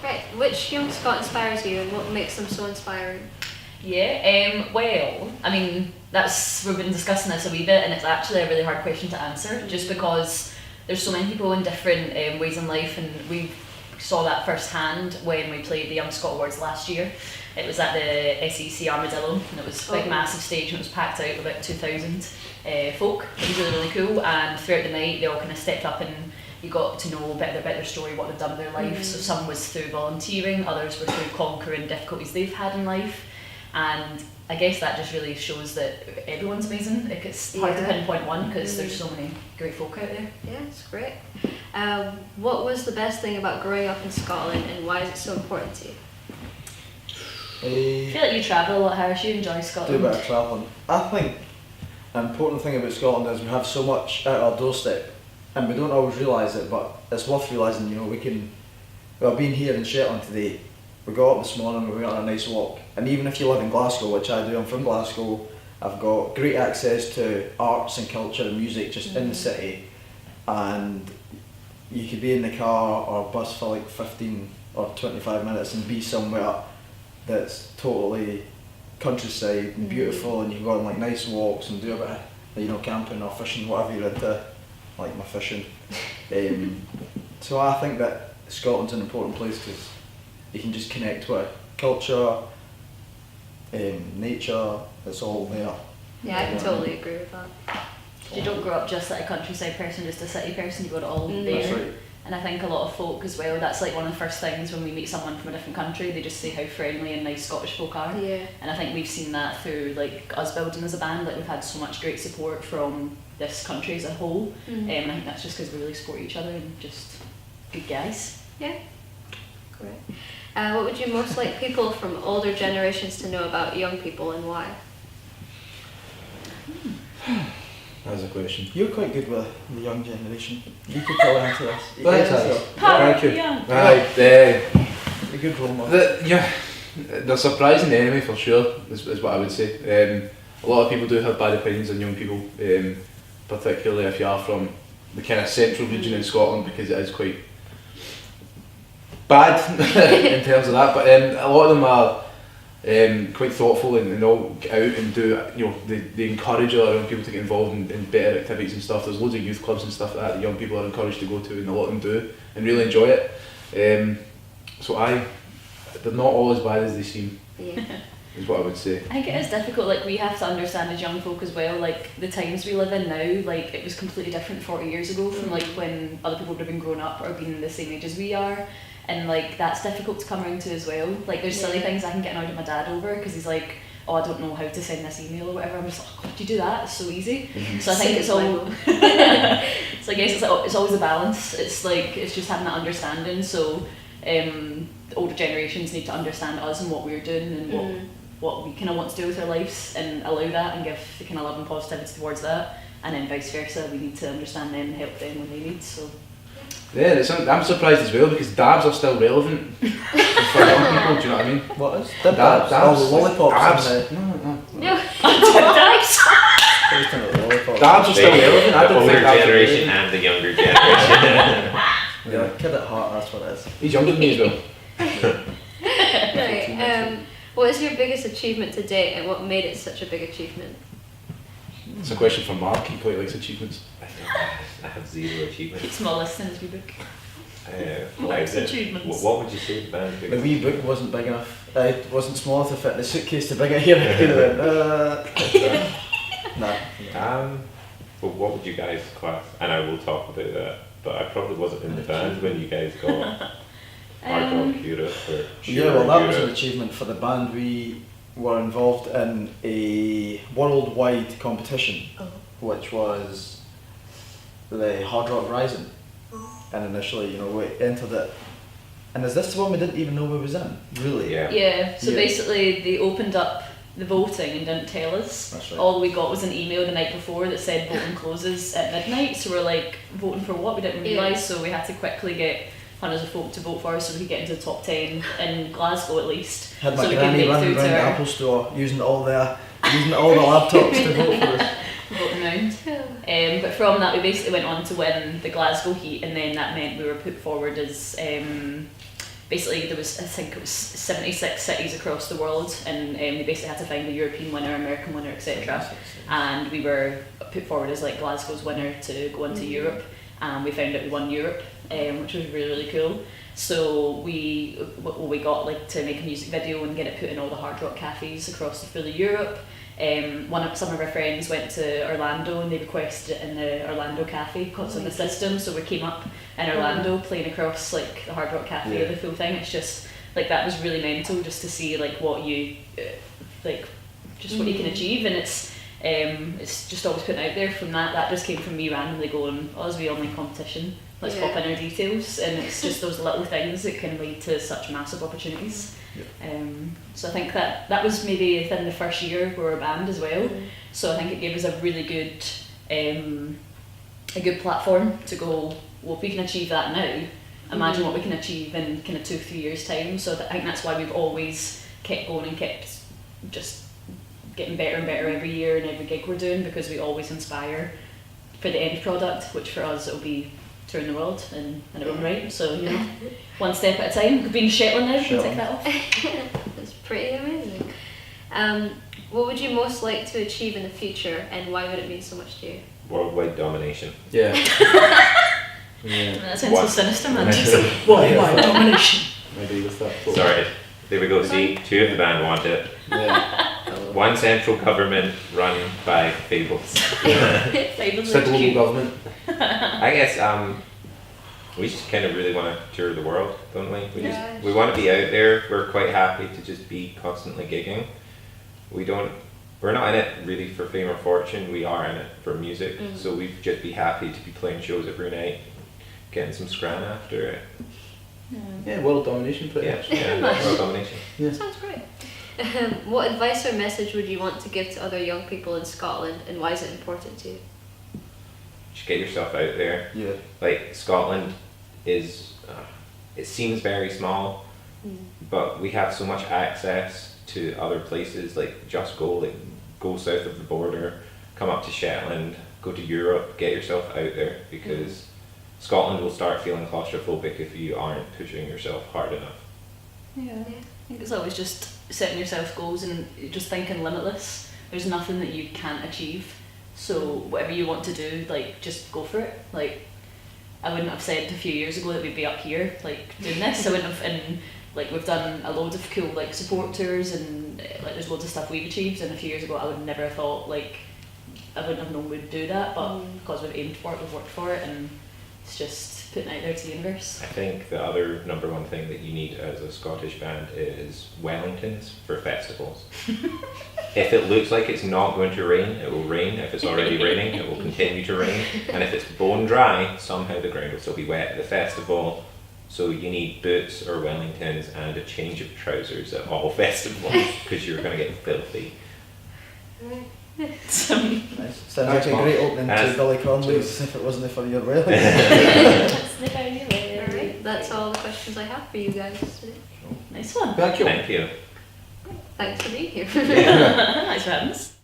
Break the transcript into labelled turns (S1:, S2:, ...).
S1: Right. Which young Scot inspires you, and what makes them so inspiring?
S2: Yeah, well, I mean, we've been discussing this a wee bit, and it's actually a really hard question to answer, just because there's so many people in different ways in life, and we saw that firsthand when we played the Young Scot Awards last year. It was at the SEC Armadillo, and it was a big massive stage, and it was packed out with about 2,000 folk. It was really, really cool, and throughout the night they all kind of stepped up and you got to know a bit about their story, what they've done in their life. So some was through volunteering, others were through conquering difficulties they've had in life. And I guess that just really shows that everyone's amazing. Like, it's hard to pinpoint one because there's so many great folk out there.
S1: Yeah, it's great. What was the best thing about growing up in Scotland, and why is it so important to you?
S2: I feel like you travel a lot, Harris. You enjoy Scotland.
S3: Do a bit of travelling. I think an important thing about Scotland is we have so much at our doorstep, and we don't always realise it, but it's worth realising, you know, well, being here in Shetland today, we got up this morning, we went on a nice walk, and even if you live in Glasgow, which I do, I'm from Glasgow, I've got great access to arts and culture and music just in the city, and you could be in the car or bus for like 15 or 25 minutes and be somewhere that's totally countryside and beautiful, and you can go on like nice walks and do a bit of, you know, camping or fishing, whatever you're into, like my fishing. So I think that Scotland's an important place because you can just connect with culture, nature, it's all there.
S1: Yeah, I can totally agree with that.
S2: You don't grow up just like a countryside person, just a city person, you got it all there.
S3: That's right.
S2: And I think a lot of folk as well, that's like one of the first things when we meet someone from a different country, they just say how friendly and nice Scottish folk are.
S1: Yeah.
S2: And I think we've seen that through like us building as a band, like we've had so much great support from this country as a whole. And I think that's just because we really support each other and just good guys.
S1: Yeah. Great. What would you most like people from older generations to know about young people, and why?
S4: That's a question.
S3: You're quite good with the young generation. You could probably answer this.
S4: Thank you.
S2: Yeah.
S4: Right,
S3: a good role model.
S4: they're surprising anyway, for sure, is what I would say. A lot of people do have bad opinions on young people, particularly if you are from the kind of central region in Scotland, because it is quite bad in terms of that, but a lot of them are quite thoughtful and all get out and do, you know, they encourage other young people to get involved in better activities and stuff. There's loads of youth clubs and stuff like that young people are encouraged to go to, and a lot of them do and really enjoy it. So they're not all as bad as they seem.
S1: Yeah.
S4: Is what I would say.
S2: I think it is difficult, like we have to understand as young folk as well, like the times we live in now, like it was completely different 40 years ago from like when other people would have been grown up or been the same age as we are, and like that's difficult to come around to as well. Like there's silly things I can get annoyed at my dad over because he's like, oh, I don't know how to send this email or whatever. I'm just like, oh, do you do that? It's so easy. So I think it's all so I guess it's always a balance. It's like it's just having that understanding. So the older generations need to understand us and what we're doing and what we kind of want to do with our lives and allow that and give the kind of love and positivity towards that, and then vice versa, we need to understand them and help them when they need. So
S4: yeah, I'm surprised as well because dabs are still relevant for young people, do you know what I mean?
S3: What is?
S4: Dabs.
S3: Oh, the lollipops.
S4: Dabs.
S1: No.
S4: Dabs are still relevant. I
S5: The
S4: don't
S5: older
S4: think that's
S5: generation and the younger generation.
S3: Yeah, kid at heart, that's what it is.
S4: He's younger than me as well.
S1: Right. What is your biggest achievement to date, and what made it such a big achievement?
S4: It's a question for Mark, he quite likes achievements.
S5: I have zero achievements.
S2: keep small list in his wee book.
S5: Likes
S2: achievements.
S5: What would you say the band's
S3: The
S5: biggest?
S3: wee book wasn't big enough. It wasn't small enough to fit in the suitcase to bring it here.
S5: Nah. But what would you guys class? And I will talk about that. But I probably wasn't in the band when you guys got Hard Rock Europe or
S3: Yeah, well, that was an
S5: Europe.
S3: achievement for the band. We were involved in a worldwide competition, which was the Hard Rock Rising. And initially, you know, we entered it. And is this the one we didn't even know we was in? Really?
S5: Yeah.
S2: Yeah, so
S3: Yeah.
S2: basically they opened up the voting and didn't tell us.
S3: That's right.
S2: All we got was an email the night before that said voting closes at midnight, so we're like, voting for what? We didn't realise, so we had to quickly get hundreds of folk to vote for us so we could get into the top 10 in Glasgow at least.
S3: Had my
S2: so we could
S3: granny
S2: make
S3: running
S2: through
S3: around
S2: to
S3: the
S2: our
S3: Apple store using all the laptops to vote for us.
S2: voting round. But from that we basically went on to win the Glasgow heat, and then that meant we were put forward as basically there was, I think it was 76 cities across the world, and they basically had to find a European winner, American winner, etc. And we were put forward as like Glasgow's winner to go into Europe, and we found out we won Europe, which was really, really cool. So we got like to make a music video and get it put in all the hard rock cafes across the full of Europe. Some of our friends went to Orlando and they requested it in the Orlando cafe because it's on the system, so we came up in Orlando playing across like the Hard Rock Cafe, the full thing. It's just like, that was really mental, just to see like what you like, just what you can achieve, and it's just always putting out there. From that just came from me randomly going, oh, there's a wee online competition, let's pop in our details, and it's just those little things that can lead to such massive opportunities. So I think that was maybe within the first year we were a band as well, so I think it gave us a really good platform to go, well, if we can achieve that now, imagine what we can achieve in kind of 2-3 years time. So I think that's why we've always kept going and kept just getting better and better every year and every gig we're doing, because we always inspire for the end product, which for us it'll be touring the world in our own right. So, you know, one step at a time. We've been to Shetland now, we can tick that off.
S1: That's pretty amazing. What would you most like to achieve in the future, and why would it mean so much to you?
S5: Worldwide domination.
S3: Yeah.
S2: That sounds so
S5: What?
S2: sinister, man.
S3: Why
S2: Domination.
S4: I agree with that.
S5: Sorry, there we go. See, 2 of the band want it.
S3: Yeah.
S5: One central government run by Fables.
S2: Fables
S4: Central
S2: HQ.
S4: government.
S5: I guess we just kind of really want to tour the world, don't we?
S1: Yeah.
S5: We want to be out there. We're quite happy to just be constantly gigging. We're not in it really for fame or fortune. We are in it for music. So we'd just be happy to be playing shows every night, getting some scran after it.
S4: Yeah, world domination pretty
S5: Yeah,
S4: much.
S5: yeah, world domination.
S1: Sounds great. What advice or message would you want to give to other young people in Scotland, and why is it important to you?
S5: Just get yourself out there.
S3: Yeah.
S5: Like, Scotland is, it seems very small, but we have so much access to other places. Like, just go south of the border, come up to Shetland, go to Europe, get yourself out there, because Scotland will start feeling claustrophobic if you aren't pushing yourself hard enough.
S2: Yeah, I think it's always just setting yourself goals and just thinking limitless. There's nothing that you can't achieve. So whatever you want to do, like, just go for it. Like, I wouldn't have said a few years ago that we'd be up here, like, doing this. I wouldn't have, and like, we've done a load of cool like support tours, and like, there's loads of stuff we've achieved. And a few years ago, I would never have thought, like, I wouldn't have known we'd do that. But because we've aimed for it, we've worked for it, and it's just putting it out there to the universe.
S5: I think the other number one thing that you need as a Scottish band is Wellingtons for festivals. If it looks like it's not going to rain, it will rain. If it's already raining, it will continue to rain. And if it's bone dry, somehow the ground will still be wet at the festival. So you need boots or Wellingtons and a change of trousers at all festivals, because you're going to get filthy.
S3: Nice. Sounds like a great opening to Billy Conley's if it wasn't for your wailing.
S1: Alright, that's all the questions I have for you guys today.
S2: Nice one.
S4: Thank you.
S5: Thank you.
S1: Thanks for being here.
S2: Nice friends.